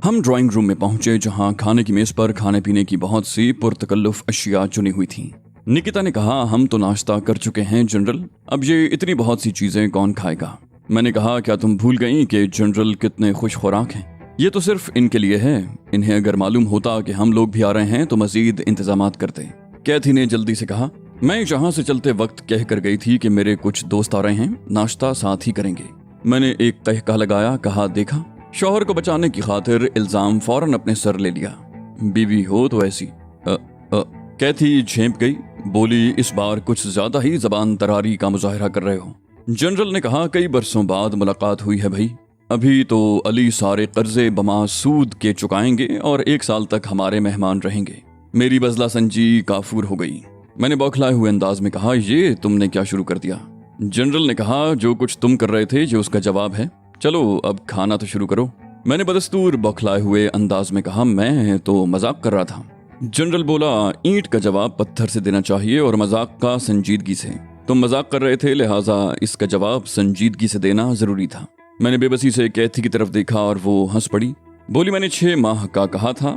हम drawing room में पहुंचे जहां खाने की मेज पर खाने पीने की बहुत सी पुरतकल्लुफ अशिया चुनी हुई थी। निकिता ने कहा, हम तो नाश्ता कर चुके हैं जनरल, अब ये इतनी बहुत सी चीजें कौन खाएगा। मैंने कहा, क्या तुम भूल गई कि जनरल कितने खुश खुराक हैं। ये तो सिर्फ इनके लिए है, इन्हें अगर मालूम होता कि हम लोग भी आ रहे हैं तो मजीद इंतजामात करते। कैथी ने जल्दी से कहा, मैं यहाँ से चलते वक्त कह कर गई थी कि मेरे कुछ दोस्त आ रहे हैं, नाश्ता साथ ही करेंगे। मैंने एक तहका लगाया, कहा, देखा, शौहर को बचाने की खातिर इल्जाम फौरन अपने सर ले लिया। बीवी हो तो ऐसी। कैथी झेंप गई, बोली, इस बार कुछ ज्यादा ही जबान तरारी का मुजाहरा कर रहे हो। जनरल ने कहा, कई बरसों बाद मुलाकात हुई है भाई, अभी तो अली सारे कर्जे बमा सूद के चुकाएंगे और 1 साल तक हमारे मेहमान रहेंगे। मेरी बजला संजी काफूर हो गई। मैंने बौखलाए हुए अंदाज में कहा, ये तुमने क्या शुरू कर दिया। जनरल ने कहा, जो कुछ तुम कर रहे थे ये उसका जवाब है, चलो अब खाना तो शुरू करो। मैंने बदस्तूर बौखलाए हुए अंदाज में कहा, मैं तो मजाक कर रहा था। जनरल बोला, ईंट का जवाब पत्थर से देना चाहिए और मजाक का संजीदगी से। तुम मजाक कर रहे थे, लिहाजा इसका जवाब संजीदगी से देना जरूरी था। मैंने बेबसी से कैथी की तरफ देखा और वो हंस पड़ी। बोली, मैंने 6 माह का कहा था,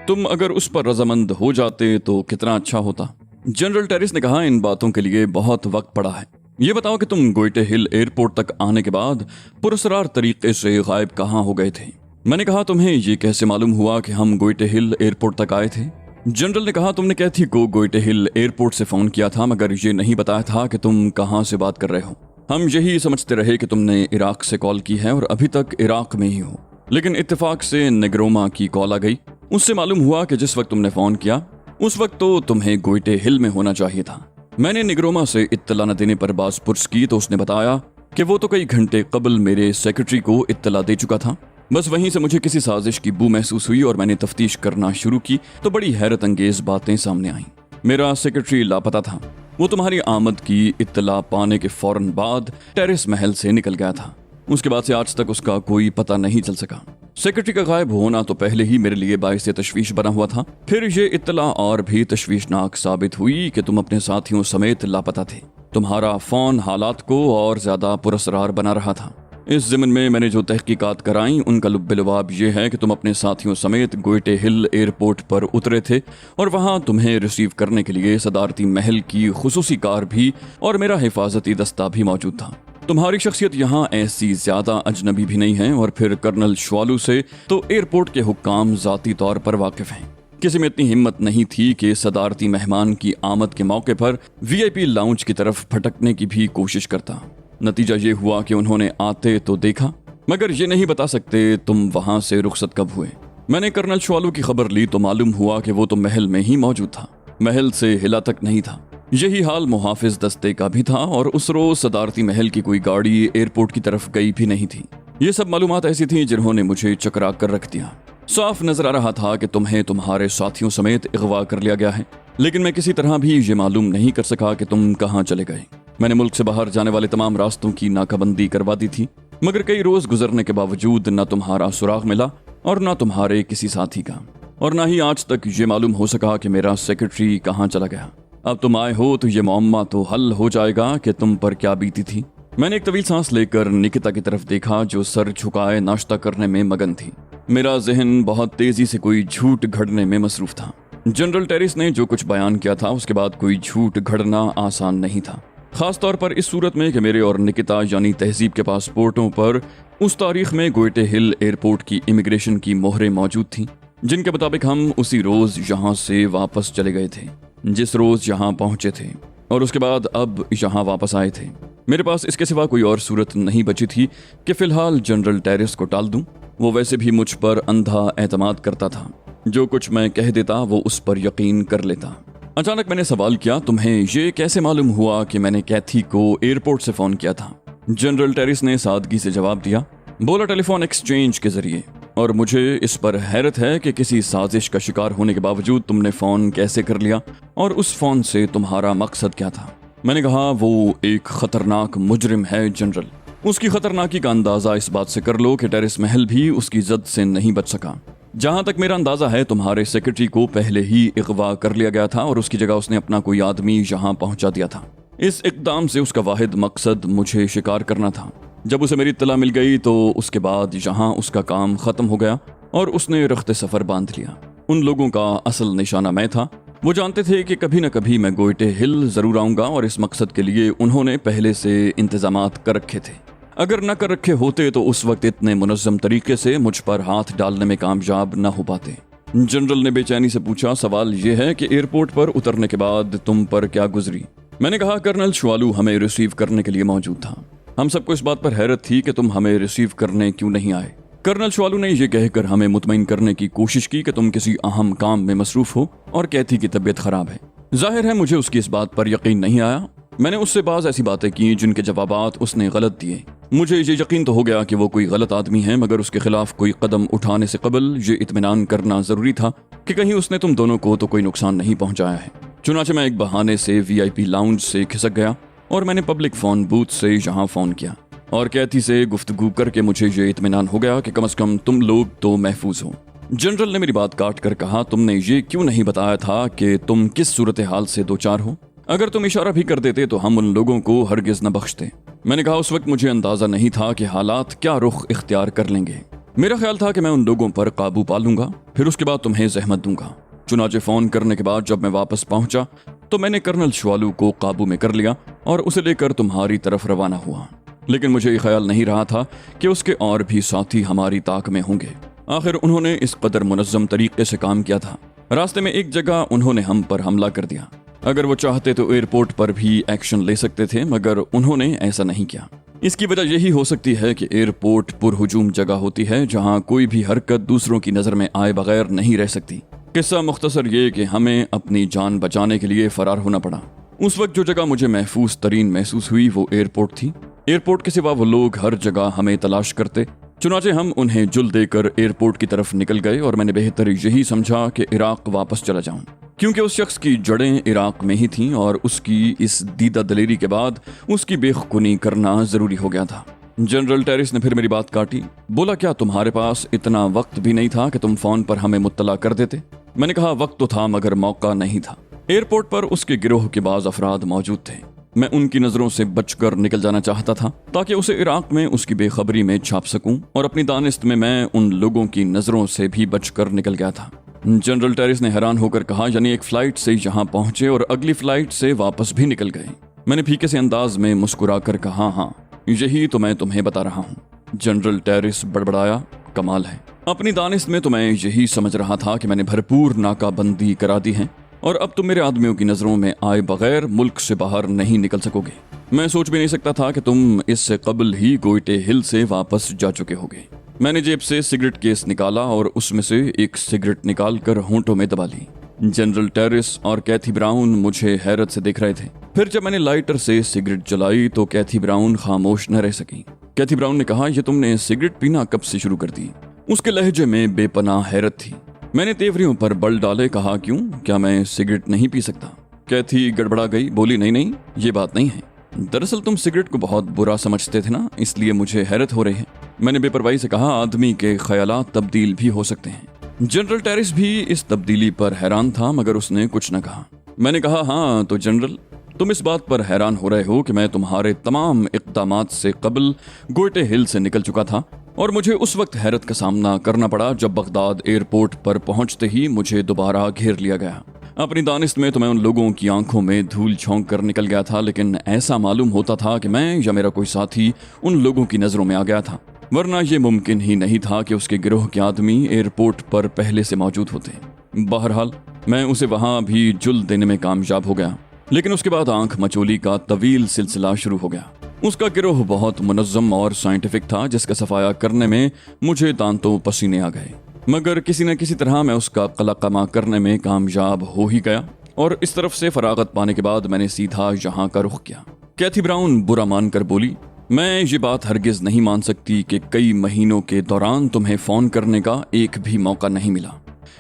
तुम अगर उस पर रजामंद हो जाते तो कितना अच्छा होता। जनरल टेरिस ने कहा, इन बातों के लिए बहुत वक्त पड़ा है। ये बताओ कि तुम गोइटे हिल एयरपोर्ट तक आने के बाद पुरस्कार तरीके से गायब कहाँ हो गए थे। मैंने कहा, तुम्हें ये कैसे मालूम हुआ कि हम गोइटे हिल एयरपोर्ट तक आए थे। जनरल ने कहा, तुमने कैथी को गोइटे हिल एयरपोर्ट से फोन किया था, मगर ये नहीं बताया था कि तुम कहाँ से बात कर रहे हो। हम यही समझते रहे कि तुमने इराक से कॉल की है और अभी तक इराक में ही हो, लेकिन इत्तेफाक से नेग्रोमा की कॉल आ गई। उससे मालूम हुआ कि जिस वक्त तुमने फोन किया उस वक्त तो तुम्हें गोइटे हिल में होना चाहिए था। मैंने निग्रोमा से इत्तला न देने पर बात पुरस की तो उसने बताया कि वो तो कई घंटे कबल मेरे सेक्रेटरी को इत्तला दे चुका था। बस वहीं से मुझे किसी साजिश की बू महसूस हुई और मैंने तफ्तीश करना शुरू की तो बड़ी हैरत अंगेज बातें सामने आईं। मेरा सेक्रेटरी लापता था। वो तुम्हारी आमद की इत्तला पाने के फौरन बाद टेरिस महल से निकल गया था। उसके बाद से आज तक उसका कोई पता नहीं चल सका। सेक्रेटरी का गायब होना तो पहले ही मेरे लिए बाइस तशवीश बना हुआ था, फिर ये इत्तला और भी तशवीशनाक साबित हुई कि तुम अपने साथियों समेत लापता थे। तुम्हारा फोन हालात को और ज्यादा पुरस्कार बना रहा था। इस ज़िम्न में मैंने जो तहकीकात कराई उनका लुब्बे-लुबाब ये है कि तुम अपने साथियों समेत गोइटे हिल एयरपोर्ट पर उतरे थे और वहां तुम्हें रिसीव करने के लिए सदारती महल की खुसूसी कार भी और मेरा हिफाजती दस्ता भी मौजूद था। तुम्हारी शख्सियत यहाँ ऐसी ज्यादा अजनबी भी नहीं है और फिर कर्नल श्वालू से तो एयरपोर्ट के हुक्काम जाती तौर पर वाकिफ हैं। किसी में इतनी हिम्मत नहीं थी कि सदारती मेहमान की आमद के मौके पर VIP लाउंज की तरफ भटकने की भी कोशिश करता। नतीजा ये हुआ कि उन्होंने आते तो देखा, मगर ये नहीं बता सकते तुम वहां से रुखसत कब हुए। मैंने कर्नल श्वालू की खबर ली तो मालूम हुआ कि वो तो महल में ही मौजूद था, महल से हिला तक नहीं था। यही हाल मुहाफिज दस्ते का भी था और उस रोज सदारती महल की कोई गाड़ी एयरपोर्ट की तरफ गई भी नहीं थी। ये सब मालूमात ऐसी थी जिन्होंने मुझे चकरा कर रख दिया। साफ नजर आ रहा था कि तुम्हें तुम्हारे साथियों समेत अगवा कर लिया गया है, लेकिन मैं किसी तरह भी ये मालूम नहीं कर सका कि तुम कहाँ चले गए। मैंने मुल्क से बाहर जाने वाले तमाम रास्तों की नाकाबंदी करवा दी थी, मगर कई रोज गुजरने के बावजूद न तुम्हारा सुराग मिला और न तुम्हारे किसी साथी का, और न ही आज तक ये मालूम हो सका कि मेरा सेक्रेटरी कहाँ चला गया। अब तुम आए हो तो ये मुअम्मा तो हल हो जाएगा कि तुम पर क्या बीती थी। मैंने एक तवील सांस लेकर निकिता की तरफ देखा जो सर झुकाए नाश्ता करने में मगन थी। मेरा जहन बहुत तेजी से कोई झूठ घड़ने में मसरूफ था। जनरल टेरिस ने जो कुछ बयान किया था उसके बाद कोई झूठ घड़ना आसान नहीं था, खास तौर पर इस सूरत में कि मेरे और निकिता यानी तहजीब के पासपोर्टों पर उस तारीख में गोइटे हिल एयरपोर्ट की इमिग्रेशन की मोहरें मौजूद थीं, जिनके मुताबिक हम उसी रोज यहाँ से वापस चले गए थे जिस रोज यहाँ पहुंचे थे, और उसके बाद अब यहाँ वापस आए थे। मेरे पास इसके सिवा कोई और सूरत नहीं बची थी कि फिलहाल जनरल टेरिस को टाल दूं। वो वैसे भी मुझ पर अंधा एतमाद करता था, जो कुछ मैं कह देता वो उस पर यकीन कर लेता। अचानक मैंने सवाल किया, तुम्हें ये कैसे मालूम हुआ कि मैंने कैथी को एयरपोर्ट से फोन किया था। जनरल टेरिस ने सादगी से जवाब दिया, बोला टेलीफोन एक्सचेंज के जरिए, और मुझे इस पर हैरत है कि किसी साजिश का शिकार होने के बावजूद तुमने फोन कैसे कर लिया और उस फोन से तुम्हारा मकसद क्या था। मैंने कहा, वो एक खतरनाक मुजरिम है जनरल। उसकी खतरनाकी का अंदाजा इस बात से कर लो कि टेरिस महल भी उसकी जद से नहीं बच सका। जहां तक मेरा अंदाजा है तुम्हारे सेक्रेटरी को पहले ही अगवा कर लिया गया था और उसकी जगह उसने अपना कोई आदमी यहाँ पहुंचा दिया था। इस इक़दाम से उसका वाहिद मकसद मुझे शिकार करना था। जब उसे मेरी इत्तला मिल गई तो उसके बाद यहाँ उसका काम खत्म हो गया और उसने रख्ते सफर बांध लिया। उन लोगों का असल निशाना मैं था। वो जानते थे कि कभी न कभी मैं गोइटे हिल जरूर आऊंगा और इस मकसद के लिए उन्होंने पहले से इंतजामात कर रखे थे। अगर न कर रखे होते तो उस वक्त इतने मुनज़्ज़म तरीके से मुझ पर हाथ डालने में कामयाब न हो पाते। जनरल ने बेचैनी से पूछा, सवाल यह है कि एयरपोर्ट पर उतरने के बाद तुम पर क्या गुजरी? मैंने कहा, कर्नल श्वालू हमें रिसीव करने के लिए मौजूद था। हम सबको इस बात पर हैरत थी कि तुम हमें रिसीव करने क्यों नहीं आए। कर्नल श्वालू ने यह कहकर हमें मुतमईन करने की कोशिश की कि तुम किसी अहम काम में मसरूफ हो और कैथी की तबीयत खराब है। जाहिर है मुझे उसकी इस बात पर यकीन नहीं आया। मैंने उससे बाज ऐसी बातें की जिनके जवाबात उसने गलत दिए। मुझे ये यकीन तो हो गया कि वो कोई गलत आदमी है, मगर उसके खिलाफ कोई कदम उठाने से कबल ये इत्मीनान करना जरूरी था कि कहीं उसने तुम दोनों को तो कोई नुकसान नहीं पहुंचाया है। चुनाचे मैं एक बहाने से VIP लाउंज से खिसक गया और मैंने पब्लिक फोन बूथ से यहाँ फोन किया और कैथी से गुफ्तगू करके मुझे ये इत्मीनान हो गया कि कम से कम तुम लोग तो महफूज हो। जनरल ने मेरी बात काट कर कहा, तुमने ये क्यों नहीं बताया था कि तुम किस सूरत हाल से दो चार हो? अगर तुम इशारा भी कर देते तो हम उन लोगों को हरगिज न बख्शते। मैंने कहा, उस वक्त मुझे अंदाजा नहीं था कि हालात क्या रुख इख्तियार कर लेंगे। मेरा ख्याल था कि मैं उन लोगों पर काबू पा लूंगा, फिर उसके बाद तुम्हें जहमत दूंगा। चुनाचे फोन करने के बाद जब मैं वापस पहुंचा तो मैंने कर्नल श्वालू को काबू में कर लिया और उसे लेकर तुम्हारी तरफ रवाना हुआ। लेकिन मुझे ये ख्याल नहीं रहा था कि उसके और भी साथी हमारी ताक में होंगे। आखिर उन्होंने इस कदर मुनज़्ज़म तरीके से काम किया था। रास्ते में एक जगह उन्होंने हम पर हमला कर दिया। अगर वो चाहते तो एयरपोर्ट पर भी एक्शन ले सकते थे, मगर उन्होंने ऐसा नहीं किया। इसकी वजह यही हो सकती है कि एयरपोर्ट पुरहुजूम जगह होती है जहां कोई भी हरकत दूसरों की नजर में आए बगैर नहीं रह सकती। किस्सा मुख्तसर ये कि हमें अपनी जान बचाने के लिए फरार होना पड़ा। उस वक्त जो जगह मुझे महफूज तरीन महसूस हुई वो एयरपोर्ट थी। एयरपोर्ट के सिवा वो लोग हर जगह हमें तलाश करते। चुनाचे हम उन्हें जुल देकर एयरपोर्ट की तरफ निकल गए और मैंने बेहतर यही समझा कि इराक वापस चला जाऊं, क्योंकि उस शख्स की जड़ें इराक में ही थीं और उसकी इस दीदा दलेरी के बाद उसकी बेखुनी करना जरूरी हो गया था। जनरल टेरिस ने फिर मेरी बात काटी। बोला, क्या तुम्हारे पास इतना वक्त भी नहीं था कि तुम फोन पर हमें मुत्तला कर देते? मैंने कहा, वक्त तो था मगर मौका नहीं था। एयरपोर्ट पर उसके गिरोह के बाज अफराद मौजूद थे। मैं उनकी नजरों से बचकर निकल जाना चाहता था ताकि उसे इराक में उसकी बेखबरी में छाप सकूं, और अपनी दानिस्त में मैं उन लोगों की नजरों से भी बचकर निकल गया था। जनरल टेरिस ने हैरान होकर कहा, यानी एक फ्लाइट से यहाँ पहुंचे और अगली फ्लाइट से वापस भी निकल गए? मैंने फीके से अंदाज में मुस्कुरा कर कहा, हाँ यही तो मैं तुम्हें बता रहा हूँ। जनरल टेरिस बड़बड़ाया, कमाल है। अपनी दानिस्त में तो मैं यही समझ रहा था कि मैंने भरपूर नाकाबंदी करा दी है और अब तुम मेरे आदमियों की नजरों में आए बगैर मुल्क से बाहर नहीं निकल सकोगे। मैं सोच भी नहीं सकता था कि तुम इससे कबल ही गोइटे हिल से वापस जा चुके होगे। मैंने जेब से सिगरेट केस निकाला और उसमें से एक सिगरेट निकाल कर होंठों में दबा ली। जनरल टेरिस और कैथी ब्राउन मुझे हैरत से देख रहे थे। फिर जब मैंने लाइटर से सिगरेट जलाई तो कैथी ब्राउन खामोश न रह सकी। कैथी ब्राउन ने कहा, यह तुमने सिगरेट पीना कब से शुरू कर दी? उसके लहजे में बेपनाह हैरत थी। मैंने तेवरियों पर बल डाले कहा, क्यों, क्या मैं सिगरेट नहीं पी सकता? कैथी गड़बड़ा गई, बोली, नहीं नहीं, ये बात नहीं है। दरअसल तुम सिगरेट को बहुत बुरा समझते थे ना, इसलिए मुझे हैरत हो रही है। मैंने बेपरवाही से कहा, आदमी के ख्यालात तब्दील भी हो सकते हैं। जनरल टेरिस भी इस तब्दीली पर हैरान था, मगर उसने कुछ न कहा। मैंने कहा, हाँ तो जनरल, तुम इस बात पर हैरान हो रहे हो कि मैं तुम्हारे तमाम इक़दामात से कबल गोइटे हिल से निकल चुका था और मुझे उस वक्त हैरत का सामना करना पड़ा जब बगदाद एयरपोर्ट पर पहुंचते ही मुझे दोबारा घेर लिया गया। अपनी दानिस्त में तो मैं उन लोगों की आंखों में धूल झोंक कर निकल गया था, लेकिन ऐसा मालूम होता था कि मैं या मेरा कोई साथी उन लोगों की नजरों में आ गया था, वरना यह मुमकिन ही नहीं था कि उसके गिरोह के आदमी एयरपोर्ट पर पहले से मौजूद होते। बहरहाल मैं उसे वहां भी जुल देने में कामयाब हो गया, लेकिन उसके बाद आंख मचोली का तवील सिलसिला शुरू हो गया। उसका गिरोह बहुत मुनज़्ज़म और साइंटिफिक था, जिसका सफाया करने में मुझे दांतों पसीने आ गए, मगर किसी न किसी तरह मैं उसका कलाकमा करने में कामयाब हो ही गया और इस तरफ से फरागत पाने के बाद मैंने सीधा यहाँ का रुख किया। कैथी ब्राउन बुरा मानकर बोली, मैं ये बात हरगिज नहीं मान सकती कि कई महीनों के दौरान तुम्हें फोन करने का एक भी मौका नहीं मिला।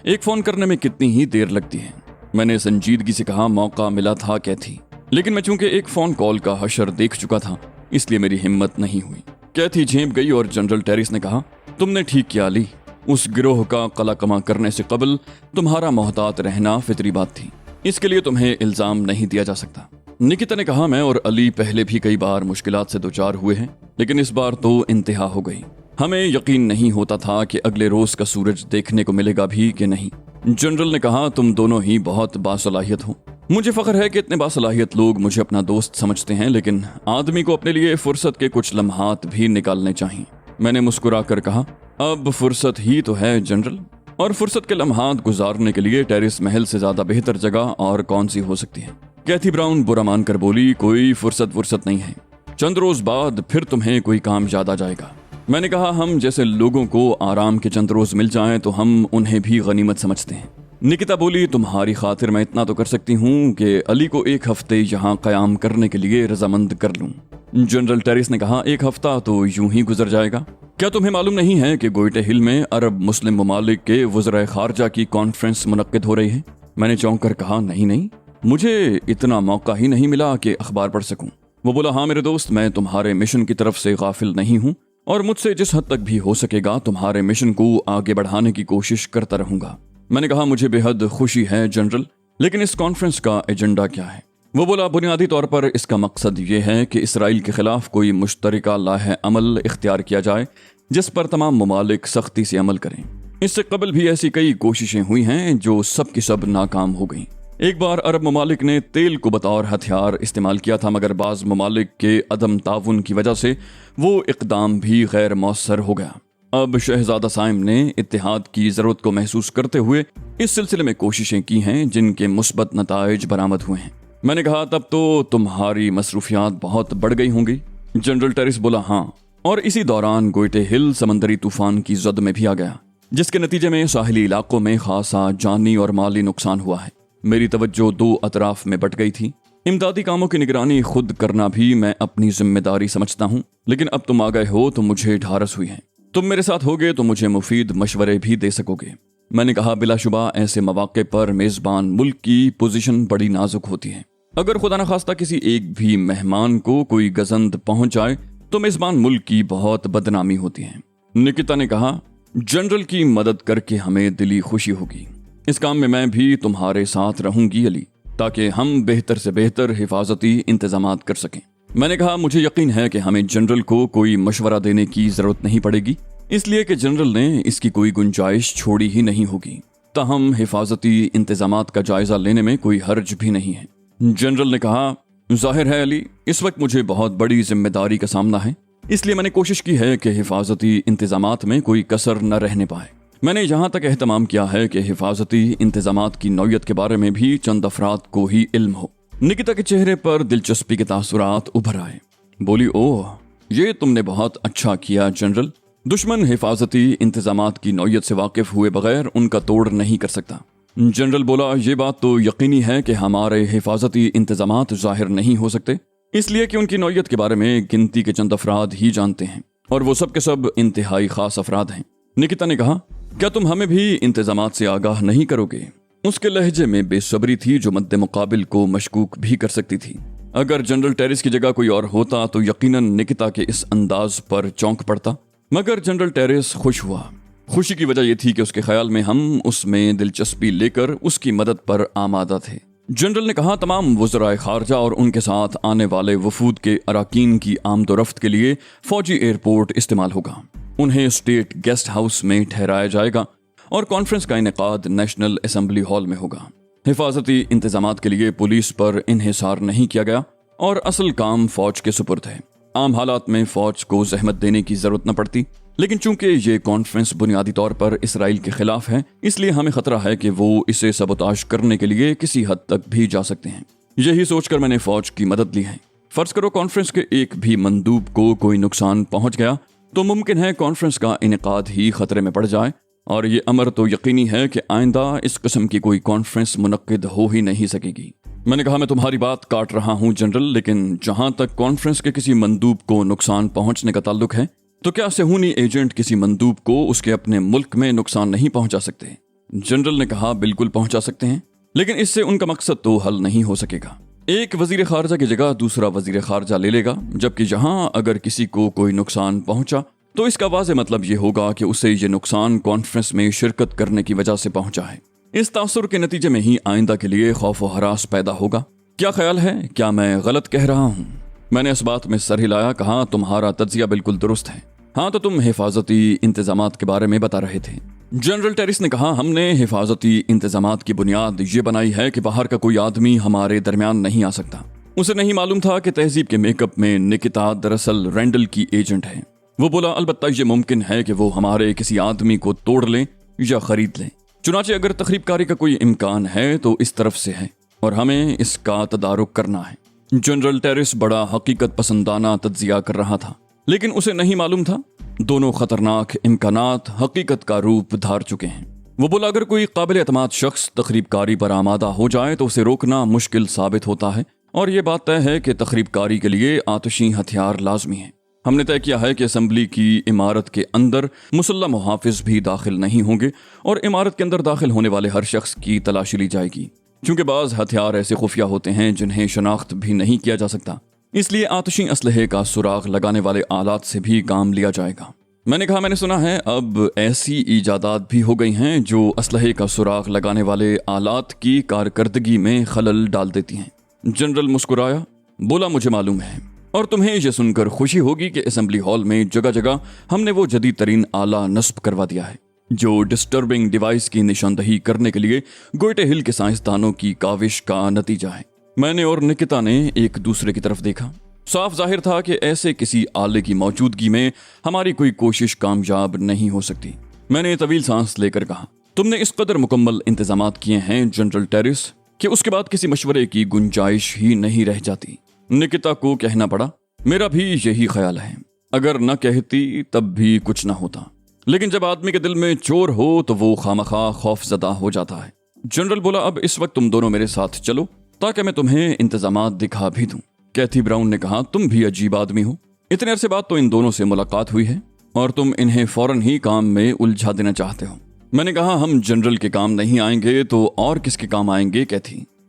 एक फोन करने में कितनी ही देर लगती है? मैंने संजीदगी से कहा, मौका मिला था कैथी, लेकिन मैं चूंकि एक फोन कॉल का हशर देख चुका था इसलिए मेरी हिम्मत नहीं हुई। कैथी झेप गई और जनरल टेरिस ने कहा, तुमने ठीक किया ली, उस गिरोह का कलाकमा करने से कबल तुम्हारा मोहतात रहना फितरी बात थी, इसके लिए तुम्हें इल्जाम नहीं दिया जा सकता। निकिता ने कहा, मैं और अली पहले भी कई बार मुश्किलात से दो चार हुए हैं, लेकिन इस बार तो इंतहा हो गई। हमें यकीन नहीं होता था कि अगले रोज का सूरज देखने को मिलेगा भी कि नहीं। जनरल ने कहा, तुम दोनों ही बहुत बासलाहियत हो। मुझे फख्र है कि इतने बासलाहियत लोग मुझे अपना दोस्त समझते हैं, लेकिन आदमी को अपने लिए फुर्सत के कुछ लम्हात भी निकालने चाहिए। मैंने मुस्कुरा कर कहा, अब फुर्सत ही तो है जनरल, और फुर्सत के लम्हात गुजारने के लिए टेरिस महल से ज्यादा बेहतर जगह और कौन सी हो सकती है। कैथी ब्राउन बुरा मानकर बोली, कोई फुर्सत नहीं है, चंद रोज बाद फिर तुम्हें कोई काम याद आ जाएगा। मैंने कहा, हम जैसे लोगों को आराम के चंद रोज मिल जाएं तो हम उन्हें भी गनीमत समझते हैं। निकिता बोली, तुम्हारी खातिर मैं इतना तो कर सकती हूँ कि अली को 1 हफ्ते यहाँ कयाम करने के लिए रजामंद कर लूँ। जनरल टेरिस ने कहा, 1 हफ्ता तो यूं ही गुजर जाएगा। क्या तुम्हें मालूम नहीं है कि गोइटे हिल में अरब मुस्लिम ममालिक के वज़राए खारजा की कॉन्फ्रेंस मुनक्किद हो रही है? मैंने चौंक कर कहा, नहीं, मुझे इतना मौका ही नहीं मिला कि अखबार पढ़ सकूं। वो बोला, हाँ मेरे दोस्त, मैं तुम्हारे मिशन की तरफ से गाफिल नहीं हूँ और मुझसे जिस हद तक भी हो सकेगा तुम्हारे मिशन को आगे बढ़ाने की कोशिश करता रहूंगा। मैंने कहा, मुझे बेहद खुशी है जनरल, लेकिन इस कॉन्फ्रेंस का एजेंडा क्या है? वो बोला, बुनियादी तौर पर इसका मकसद ये है कि इसराइल के खिलाफ कोई मुश्तरका लाहे अमल इख्तियार किया जाए जिस पर तमाम ममालिक सख्ती से अमल करें। इससे कबल भी ऐसी कई कोशिशें हुई हैं जो सब की सब नाकाम हो गईं। एक बार अरब ममालिक ने तेल को बतौर हथियार इस्तेमाल किया था, मगर बाज ममालिक के अदम ताउन की वजह से वो इकदाम भी गैर मौसर हो गया। अब शहजादा साइम ने इत्तेहाद की जरूरत को महसूस करते हुए इस सिलसिले में कोशिशें की हैं जिनके मुस्बत नताइज बरामद हुए हैं। मैंने कहा, तब तो तुम्हारी मसरूफियात बहुत बढ़ गई होंगी। जनरल टेरिस बोला, हाँ, और इसी दौरान गोइटे हिल समंदरी तूफान की जद में भी आ गया, जिसके नतीजे में साहिली इलाकों में खासा जानी और माली नुकसान हुआ है। मेरी तवज्जो 2 अतराफ में बट गई थी। इमदादी कामों की निगरानी खुद करना भी मैं अपनी जिम्मेदारी समझता हूँ, लेकिन अब तुम आ गए हो तो मुझे ढारस हुई है। तुम मेरे साथ होगे तो मुझे मुफीद मशवरे भी दे सकोगे। मैंने कहा, बिलाशुबा ऐसे मौके पर मेजबान मुल्क की पोजीशन बड़ी नाजुक होती है। अगर खुदा न खास्ता किसी एक भी मेहमान को कोई गजंद पहुंच जाए तो मेजबान मुल्क की बहुत बदनामी होती है। निकिता ने कहा, जनरल की मदद करके हमें दिली खुशी होगी। इस काम में मैं भी तुम्हारे साथ रहूंगी अली, ताकि हम बेहतर से बेहतर हिफाजती इंतजामात कर सकें। मैंने कहा, मुझे यकीन है कि हमें जनरल को कोई मशवरा देने की जरूरत नहीं पड़ेगी, इसलिए कि जनरल ने इसकी कोई गुंजाइश छोड़ी ही नहीं होगी। ताहम हिफाजती इंतजामात का जायजा लेने में कोई हर्ज भी नहीं है। जनरल ने कहा, जाहिर है अली, इस वक्त मुझे बहुत बड़ी जिम्मेदारी का सामना है, इसलिए मैंने कोशिश की है कि हिफाजती इंतजामात में कोई कसर न रहने पाए। मैंने यहाँ तक एहतमाम किया है कि हिफाजती इंतजामात की नौयत के बारे में भी चंद अफराद को ही इल्म हो। निकिता के चेहरे पर दिलचस्पी के तासुरात उभर आए। बोली, ओह, ये तुमने बहुत अच्छा किया जनरल। दुश्मन हिफाजती इंतजामात की नौयत से वाकिफ हुए बगैर उनका तोड़ नहीं कर सकता। जनरल बोला, ये बात तो यकीनी है कि हमारे हिफाजती इंतजामात जाहिर नहीं हो सकते, इसलिए कि उनकी नौयत के बारे में गिनती के चंद अफराद ही जानते हैं, और वो सब के सब इंतहाई खास अफराद हैं। निकिता ने कहा, क्या तुम हमें भी इंतजामात से आगाह नहीं करोगे? उसके लहजे में बेसब्री थी जो मद्दे मुकाबिल को मशकूक भी कर सकती थी। अगर जनरल टेरिस की जगह कोई और होता तो यकीनन निकिता के इस अंदाज पर चौंक पड़ता, मगर जनरल टेरिस खुश हुआ। खुशी की वजह यह थी कि उसके ख्याल में हम उसमें दिलचस्पी लेकर उसकी मदद पर आमादा थे। जनरल ने कहा, तमाम वज़राए खारजा और उनके साथ आने वाले वफूद के अराकीन की आमदोरफ्त के लिए फौजी एयरपोर्ट इस्तेमाल होगा। उन्हें स्टेट गेस्ट हाउस में ठहराया जाएगा और कॉन्फ्रेंस का इनेकाद नेशनल असेंबली हॉल में होगा। हिफाजती इंतजामात के लिए पुलिस पर इन्हिसार नहीं किया गया और असल काम फौज के सुपुर्द है। आम हालात में फौज को जहमत देने की जरूरत न पड़ती, लेकिन चूंकि ये कॉन्फ्रेंस बुनियादी तौर पर इसराइल के खिलाफ है, इसलिए हमें खतरा है कि वो इसे सबोताश करने के लिए किसी हद तक भी जा सकते हैं। यही सोचकर मैंने फौज की मदद ली है। फर्ज करो कॉन्फ्रेंस के एक भी मंदूब को कोई नुकसान पहुंच गया तो मुमकिन है कॉन्फ्रेंस का इनेकाद ही खतरे में पड़ जाए, और ये अमर तो यकीनी है कि आइंदा इस किस्म की कोई कॉन्फ्रेंस मुनक्किद हो ही नहीं सकेगी। मैंने कहा, मैं तुम्हारी बात काट रहा हूं जनरल, लेकिन जहां तक कॉन्फ्रेंस के किसी मंदूब को नुकसान पहुंचने का ताल्लुक है, तो क्या सेहूनी एजेंट किसी मंदूब को उसके अपने मुल्क में नुकसान नहीं पहुंचा सकते? जनरल ने कहा, बिल्कुल पहुंचा सकते हैं, लेकिन इससे उनका मकसद तो हल नहीं हो सकेगा। एक वजीर खारजा की जगह दूसरा वजीर खारजा ले लेगा, जबकि जहां अगर किसी को कोई नुकसान पहुंचा तो इसका वाज़े मतलब ये होगा कि उसे ये नुकसान कॉन्फ्रेंस में शिरकत करने की वजह से पहुंचा है। इस तासुर के नतीजे में ही आइंदा के लिए खौफ व हरास पैदा होगा। क्या ख्याल है, क्या मैं गलत कह रहा हूँ? मैंने इस बात में सर हिलाया, कहा, तुम्हारा तज्जिया बिल्कुल दुरुस्त है। हाँ, तो तुम हिफाजती इंतजामात के बारे में बता रहे थे। जनरल टेरिस ने कहा, हमने हिफाजती इंतजामात की बुनियाद ये बनाई है कि बाहर का कोई आदमी हमारे दरमियान नहीं आ सकता। उसे नहीं मालूम था कि तहजीब के मेकअप में निकिता दरअसल रैंडल की एजेंट है। वो बोला, अलबत्ता ये मुमकिन है कि वो हमारे किसी आदमी को तोड़ लें या खरीद लें। चुनाचे अगर तखरीबकारी का कोई इम्कान है तो इस तरफ से है और हमें इसका तदारुक करना है। जनरल टेरिस बड़ा हकीकत पसंदाना तज्जिया कर रहा था, लेकिन उसे नहीं मालूम था दोनों खतरनाक इम्कानात हकीकत का रूप धार चुके हैं। वो बोला, अगर कोई काबिल एतमाद शख्स तखरीबकारी पर आमादा हो जाए तो उसे रोकना मुश्किल साबित होता है, और ये बात तय है कि तखरीबकारी के लिए आतिशी हथियार लाजमी है। हमने तय किया है कि असम्बली की इमारत के अंदर मुसल्लह मुहाफिज भी दाखिल नहीं होंगे और इमारत के अंदर दाखिल होने वाले हर शख्स की तलाशी ली जाएगी। चूंकि बाज हथियार ऐसे खुफिया होते हैं जिन्हें शनाख्त भी नहीं किया जा सकता, इसलिए आतिशी असलहे का सुराग लगाने वाले आलात से भी काम लिया जाएगा। मैंने कहा, मैंने सुना है अब ऐसी ईजादात भी हो गई हैं जो असलहे का सुराग लगाने वाले आलात की कारकर्दगी में खलल डाल देती हैं। जनरल मुस्कुराया, बोला, मुझे मालूम है और तुम्हें यह सुनकर खुशी होगी कि असेंबली हॉल में जगह जगह हमने वो जदीद तरीन आला नस्ब करवा दिया है जो डिस्टर्बिंग डिवाइस की निशानदही करने के लिए गोयटे हिल के साइंसदानों की काविश का नतीजा है। मैंने और निकिता ने एक दूसरे की तरफ देखा। साफ जाहिर था कि ऐसे किसी आले की मौजूदगी में हमारी कोई कोशिश कामयाब नहीं हो सकती। मैंने तवील सांस लेकर कहा, तुमने इस कदर मुकम्मल इंतजामात किए हैं जनरल टेरिस कि उसके बाद किसी मशवरे की गुंजाइश ही नहीं रह जाती। निकिता को कहना पड़ा, मेरा भी यही ख्याल है। अगर न कहती तब भी कुछ न होता, लेकिन जब आदमी के दिल में चोर हो तो वो खामखा खौफजदा हो जाता है। जनरल बोला, अब इस वक्त तुम दोनों मेरे साथ चलो ताकि मैं तुम्हें इंतजामात दिखा भी दूं। कैथी ब्राउन ने कहा, तुम भी अजीब आदमी हो। इतने अरसे बाद तो इन दोनों से मुलाकात हुई है और तुम इन्हें फौरन ही काम में उलझा देना चाहते हो। मैंने कहा, हम जनरल के काम नहीं आएंगे तो और किसके काम आएंगे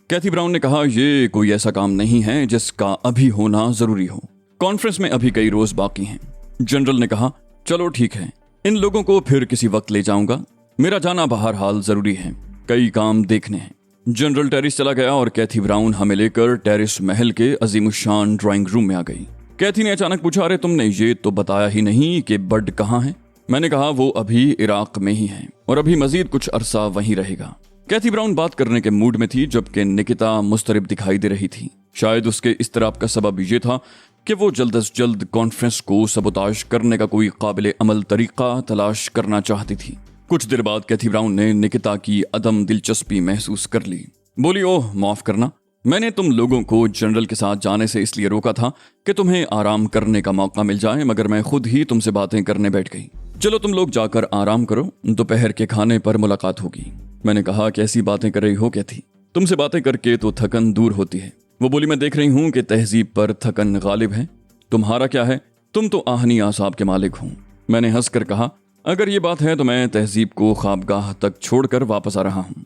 कैथी ब्राउन ने कहा, ये कोई ऐसा काम नहीं है जिसका अभी होना जरूरी हो। कॉन्फ्रेंस में अभी कई रोज बाकी हैं। जनरल ने कहा, चलो ठीक है, इन लोगों को फिर किसी वक्त ले जाऊंगा। मेरा जाना बहरहाल जरूरी है, कई काम देखने हैं। जनरल टेरिस चला गया और कैथी ब्राउन हमें लेकर टेरिस महल के अजीमुशान ड्राइंग रूम में आ गई। कैथी ने अचानक पूछा, अरे तुमने ये तो बताया ही नहीं कि बड कहाँ है। मैंने कहा, वो अभी इराक में ही है और अभी मजीद कुछ अरसा वहीं रहेगा। कैथी ब्राउन बात करने के मूड में थी जबकि निकिता मुस्तरिब दिखाई दे रही थी। शायद उसके इस्तराब का सबब ये था कि वो जल्द अज जल्द कॉन्फ्रेंस को सबोताश करने का कोई काबिल अमल तरीका तलाश करना चाहती थी। कुछ देर बाद कैथी ब्राउन ने निकिता की अदम दिलचस्पी महसूस कर ली। बोली, ओह माफ करना, मैंने तुम लोगों को जनरल के साथ जाने से इसलिए रोका था कि तुम्हें आराम करने का मौका मिल जाए, मगर मैं खुद ही तुमसे बातें करने बैठ गई। चलो तुम लोग जाकर आराम करो, दोपहर के खाने पर मुलाकात होगी। मैंने कहा, कैसी बातें कर रही हो कैथी? तुमसे बातें करके तो थकन दूर होती है। वो बोली, मैं देख रही हूँ कि तहजीब पर थकन गालिब है। तुम्हारा क्या है, तुम तो आहनी आसाब के मालिक हो। मैंने हंसकर कहा, अगर ये बात है तो मैं तहजीब को ख्वाबगाह तक छोड़कर वापस आ रहा हूँ।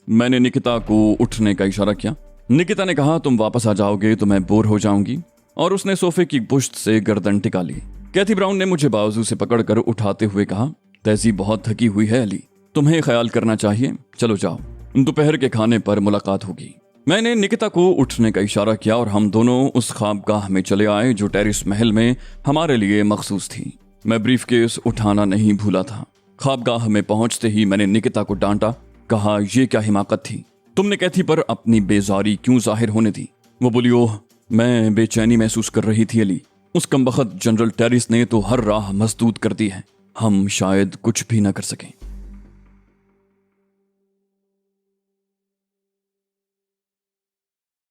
मैंने निकिता को उठने का इशारा किया। निकिता ने कहा, तुम वापस आ जाओगे तो मैं बोर हो जाऊंगी, और उसने सोफे की पुश्त से गर्दन टिका ली। कैथी ब्राउन ने मुझे बाजू से पकड़कर उठाते हुए कहा, तहजीब बहुत थकी हुई है अली, तुम्हें ख्याल करना चाहिए। चलो जाओ, दोपहर के खाने पर मुलाकात होगी। मैंने निकिता को उठने का इशारा किया और हम दोनों उस ख्वाबगाह में चले आए जो टेरिस महल में हमारे लिए मखसूस थी। मैं ब्रीफकेस उठाना नहीं भूला था। ख्वाबगाह में पहुंचते ही मैंने निकिता को डांटा। कहा, यह क्या हिमाकत थी, तुमने कैथी पर अपनी बेजारी क्यों जाहिर होने दी? वो बोली, ओह मैं बेचैनी महसूस कर रही थी अली। उस कमबख्त जनरल टेरिस ने तो हर राह मसदूद कर दी है, हम शायद कुछ भी न कर सकें।